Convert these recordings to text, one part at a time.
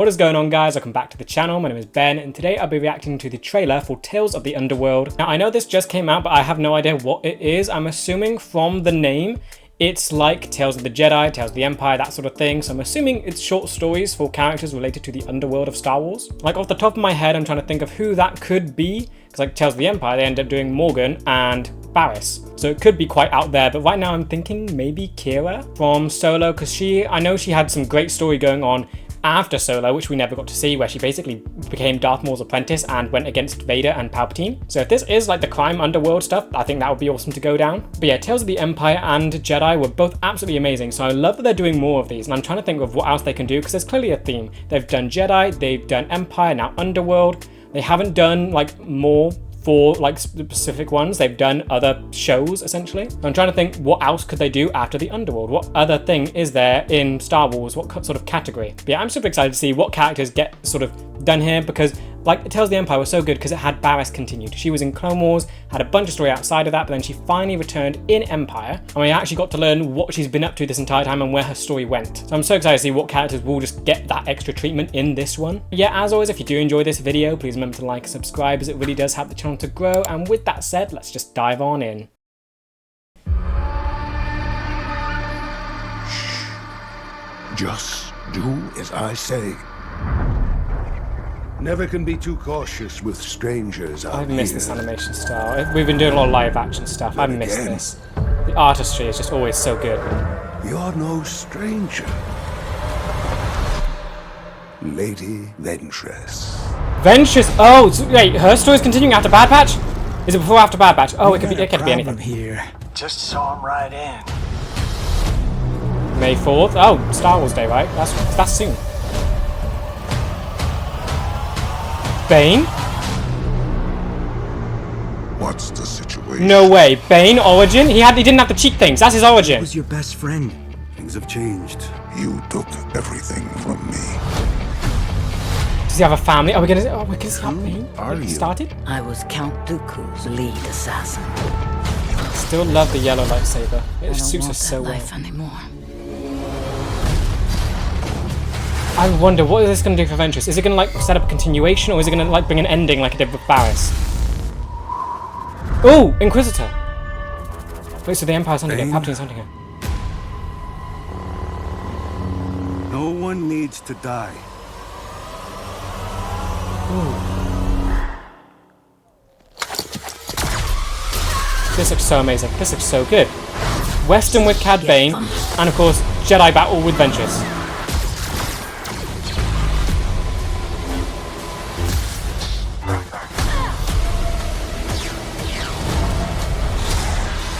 What is going on, guys? Welcome back to the channel. My name is Ben and today I'll be reacting to the trailer for Tales of the Underworld. Now I know this just came out but I have no idea what it is. I'm assuming from the name it's like Tales of the Jedi, Tales of the Empire, that sort of thing. So I'm assuming it's short stories for characters related to the underworld of Star Wars. Like off the top of my head I'm trying to think of who that could be, because like Tales of the Empire they end up doing Morgan and Barriss. So it could be quite out there, but right now I'm thinking maybe Kira from Solo, because I know she had some great story going on after Solo, which we never got to see, where she basically became Darth Maul's apprentice and went against Vader and Palpatine. So if this is like the crime underworld stuff, I think that would be awesome to go down. But yeah, Tales of the Empire and Jedi were both absolutely amazing, so I love that they're doing more of these, and I'm trying to think of what else they can do, because there's clearly a theme. They've done Jedi, they've done Empire, now Underworld. They haven't done like more for like specific ones. They've done other shows essentially. I'm trying to think what else could they do after the Underworld. What other thing is there in Star Wars? What sort of category? But yeah, I'm super excited to see what characters get sort of done here, because like Tales of the Empire was so good because it had Barriss continued. She was in Clone Wars, had a bunch of story outside of that, but then she finally returned in Empire, and we actually got to learn what she's been up to this entire time and where her story went. So I'm so excited to see what characters will just get that extra treatment in this one. But yeah, as always, if you do enjoy this video, please remember to like and subscribe, as it really does help the channel to grow. And with that said, let's just dive on in. Just do as I say. Never can be too cautious with strangers out here. I've missed this animation style. We've been doing a lot of live action stuff. I've missed this. The artistry is just always so good. You're no stranger, Lady Ventress. Ventress. Oh, so, wait. Her story's continuing after Bad Batch. Is it before or after Bad Batch? Oh, it could be anything. Here. Just saw him right in. May 4th. Oh, Star Wars Day, right? That's soon. BANE? What's the situation? No way. BANE origin? He didn't have to cheat things. That's his origin. Who's your best friend? Things have changed. You took everything from me. Does he have a family? Are we gonna see how BANE started? I was Count Dooku's lead assassin. Still love the yellow lightsaber. It I suits don't us so want that well. life anymore. I wonder, what is this going to do for Ventress? Is it going to like set up a continuation, or is it going to like bring an ending like it did with Barriss? Oh, Inquisitor! Wait, so the Empire's hunting her, Palpatine's hunting her. No one needs to die. Ooh. This looks so amazing. This looks so good. Western with Cad Bane, and of course, Jedi battle with Ventress.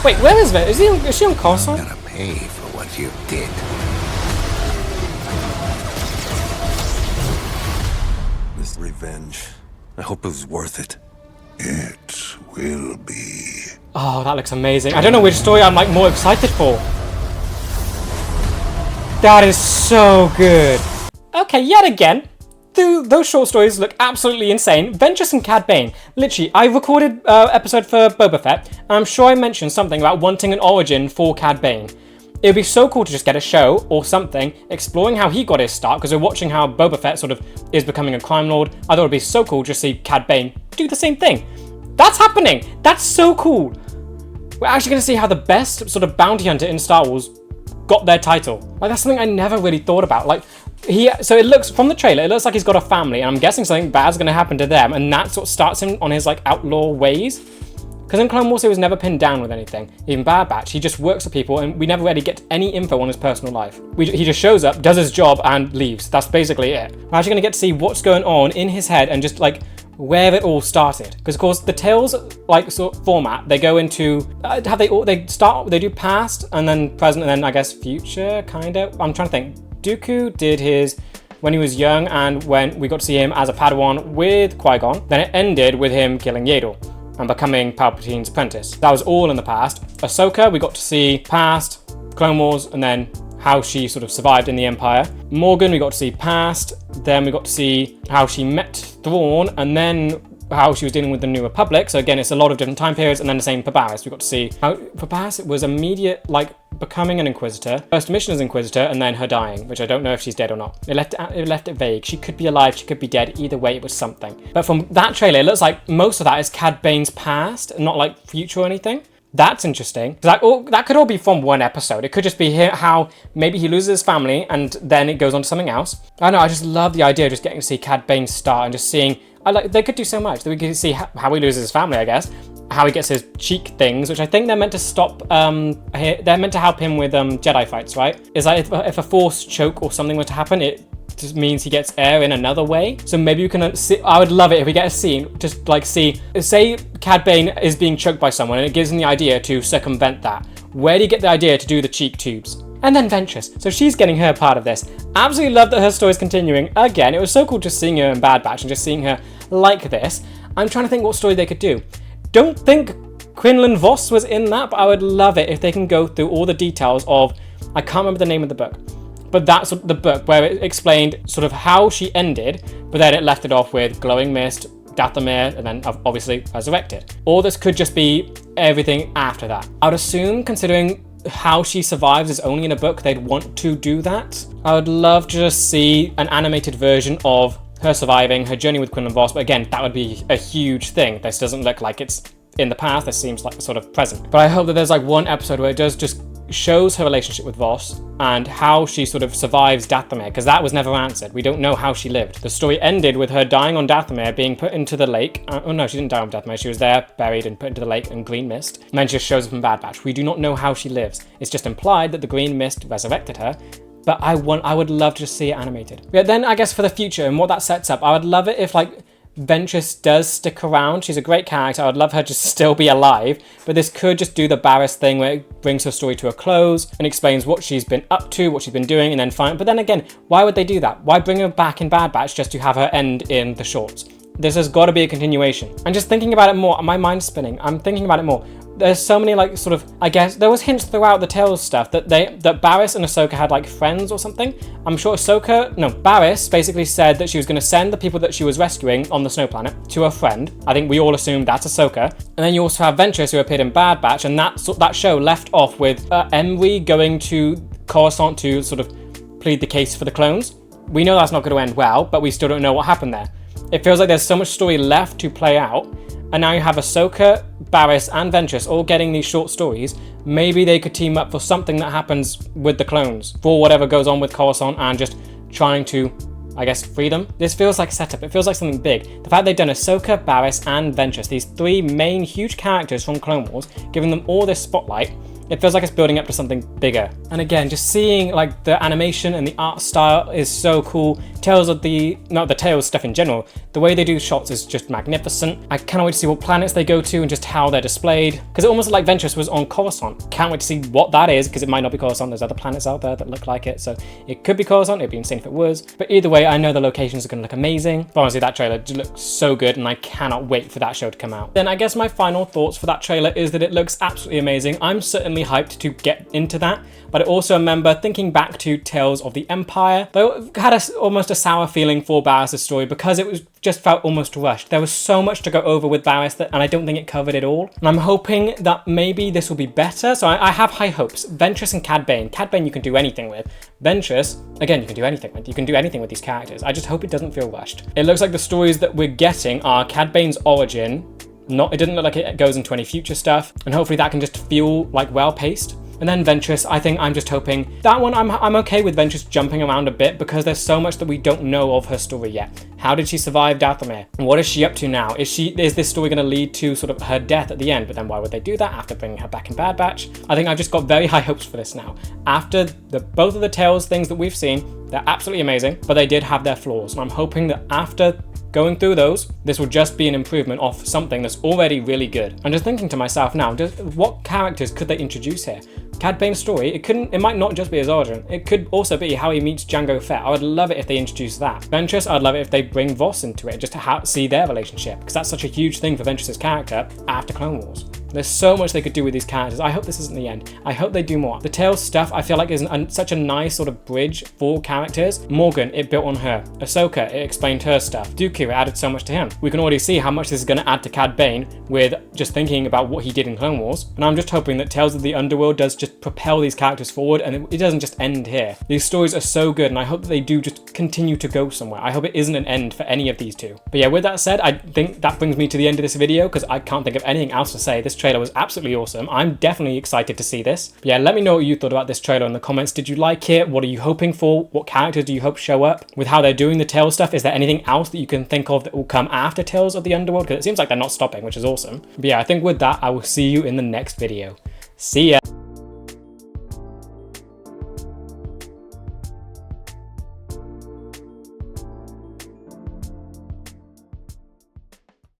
Wait, where is Ventress? Is she on Coruscant? I'm gonna pay for what you did. This revenge. I hope it was worth it. It will be. Oh, that looks amazing. I don't know which story I'm like more excited for. That is so good. Okay, yet again, those short stories look absolutely insane. Ventress and Cad Bane. Literally, I recorded an episode for Boba Fett, and I'm sure I mentioned something about wanting an origin for Cad Bane. It would be so cool to just get a show or something exploring how he got his start, because we're watching how Boba Fett sort of is becoming a crime lord. I thought it would be so cool to see Cad Bane do the same thing. That's happening. That's so cool. We're actually going to see how the best sort of bounty hunter in Star Wars got their title. Like, that's something I never really thought about. Like, so it looks, from the trailer, it looks like he's got a family, and I'm guessing something bad's going to happen to them, and that sort of starts him on his like outlaw ways. Because in Clone Wars he was never pinned down with anything. Even Bad Batch, he just works for people, and we never really get any info on his personal life. He just shows up, does his job, and leaves. That's basically it. We're actually going to get to see what's going on in his head and just like where it all started. Because of course the Tales like sort of format, they go into they do past and then present and then I guess future kind of. I'm trying to think. Dooku did his when he was young, and when we got to see him as a Padawan with Qui-Gon. Then it ended with him killing Yaddle and becoming Palpatine's apprentice. That was all in the past. Ahsoka, we got to see past, Clone Wars, and then how she sort of survived in the Empire. Morgan, we got to see past, then we got to see how she met Thrawn, and then how she was dealing with the New Republic. So again, it's a lot of different time periods, and then the same for Barriss. We got to see how for Barriss it was immediate, like becoming an Inquisitor, first mission as Inquisitor, and then her dying, which I don't know if she's dead or not. It left it vague. She could be alive, she could be dead. Either way, it was something. But from that trailer, it looks like most of that is Cad Bane's past, not like future or anything. That's interesting. That could all be from one episode. It could just be how maybe he loses his family and then it goes on to something else. I don't know, I just love the idea of just getting to see Cad Bane start and just seeing, they could do so much. We could see how he loses his family, I guess. How he gets his cheek things, which I think they're meant to stop, they're meant to help him with Jedi fights, right? Is that if a force choke or something were to happen, it just means he gets air in another way. So maybe you can see, I would love it if we get a scene, just like say Cad Bane is being choked by someone and it gives him the idea to circumvent that. Where do you get the idea to do the cheek tubes? And then Ventress, so she's getting her part of this. Absolutely love that her story's continuing. Again, it was so cool just seeing her in Bad Batch and just seeing her like this. I'm trying to think what story they could do. Don't think Quinlan Voss was in that, but I would love it if they can go through all the details of, I can't remember the name of the book, but that's the book where it explained sort of how she ended, but then it left it off with Glowing Mist, Dathomir, and then obviously resurrected. Or this could just be everything after that. I would assume, considering how she survives is only in a book, they'd want to do that. I would love to just see an animated version of her surviving, her journey with Quinlan Voss, but again, that would be a huge thing. This doesn't look like it's in the past, this seems like sort of present. But I hope that there's like one episode where it does just shows her relationship with Voss and how she sort of survives Dathomir, because that was never answered. We don't know how she lived. The story ended with her dying on Dathomir, being put into the lake. Oh no, she didn't die on Dathomir. She was there, buried and put into the lake in green mist. And then she just shows up in Bad Batch. We do not know how she lives. It's just implied that the green mist resurrected her. But I would love to see it animated. Yeah, then I guess for the future and what that sets up, I would love it if like Ventress does stick around. She's a great character. I would love her to still be alive, but this could just do the Barriss thing where it brings her story to a close and explains what she's been up to, what she's been doing, and then fine. But then again, why would they do that? Why bring her back in Bad Batch just to have her end in the shorts? This has got to be a continuation. And just thinking about it more, my mind's spinning. I'm thinking about it more. There's so many like sort of, I guess, there was hints throughout the Tales stuff that Barriss and Ahsoka had like friends or something. I'm sure Barriss basically said that she was going to send the people that she was rescuing on the snow planet to a friend. I think we all assumed that's Ahsoka. And then you also have Ventress, who appeared in Bad Batch, and that show left off with Emery going to Coruscant to sort of plead the case for the clones. We know that's not going to end well, but we still don't know what happened there. It feels like there's so much story left to play out, and now you have Ahsoka, Barriss, and Ventress all getting these short stories. Maybe they could team up for something that happens with the clones, for whatever goes on with Coruscant, and just trying to, I guess, free them. This feels like a setup. It feels like something big. The fact they've done Ahsoka, Barriss, and Ventress, these three main huge characters from Clone Wars, giving them all this spotlight, it feels like it's building up to something bigger. And again, just seeing like the animation and the art style is so cool. Not the Tales stuff in general, the way they do shots is just magnificent. I cannot wait to see what planets they go to and just how they're displayed. Because it almost like Ventress was on Coruscant. Can't wait to see what that is, because it might not be Coruscant. There's other planets out there that look like it. So it could be Coruscant, it'd be insane if it was. But either way, I know the locations are gonna look amazing. But honestly, that trailer just looks so good, and I cannot wait for that show to come out. Then I guess my final thoughts for that trailer is that it looks absolutely amazing. I'm certainly hyped to get into that, but I also remember thinking back to Tales of the Empire, though I had almost a sour feeling for Barriss' story because it just felt almost rushed. There was so much to go over with Barriss and I don't think it covered it all. And I'm hoping that maybe this will be better. So I have high hopes. Ventress and Cad Bane. Cad Bane you can do anything with. Ventress, again, you can do anything with. You can do anything with these characters. I just hope it doesn't feel rushed. It looks like the stories that we're getting are Cad Bane's origin. It didn't look like it goes into any future stuff, and hopefully that can just feel like well-paced. And then Ventress, I think I'm just hoping that one, I'm okay with Ventress jumping around a bit because there's so much that we don't know of her story yet. How did she survive Dathomir? And what is she up to now? Is this story going to lead to sort of her death at the end? But then why would they do that after bringing her back in Bad Batch? I think I've just got very high hopes for this now. After both of the Tales things that we've seen, they're absolutely amazing, but they did have their flaws. And I'm hoping that after going through those, this will just be an improvement of something that's already really good. I'm just thinking to myself now, what characters could they introduce here? Cad Bane's story, it might not just be his origin. It could also be how he meets Jango Fett. I would love it if they introduced that. Ventress, I'd love it if they bring Voss into it, just to see their relationship, because that's such a huge thing for Ventress' character after Clone Wars. There's so much they could do with these characters. I hope this isn't the end. I hope they do more. The Tales stuff I feel like is such a nice sort of bridge for characters. Morgan, it built on her. Ahsoka, it explained her stuff. Dooku, it added so much to him. We can already see how much this is going to add to CAD BANE with just thinking about what he did in Clone Wars. And I'm just hoping that Tales of the Underworld does just propel these characters forward and it doesn't just end here. These stories are so good and I hope that they do just continue to go somewhere. I hope it isn't an end for any of these two. But yeah, with that said, I think that brings me to the end of this video because I can't think of anything else to say. This trailer was absolutely awesome. I'm definitely excited to see this. But yeah, let me know what you thought about this trailer in the comments. Did you like it? What are you hoping for? What characters do you hope show up? With how they're doing the Tales stuff, is there anything else that you can think of that will come after Tales of the Underworld? Because it seems like they're not stopping, which is awesome. But yeah, I think with that, I will see you in the next video. See ya!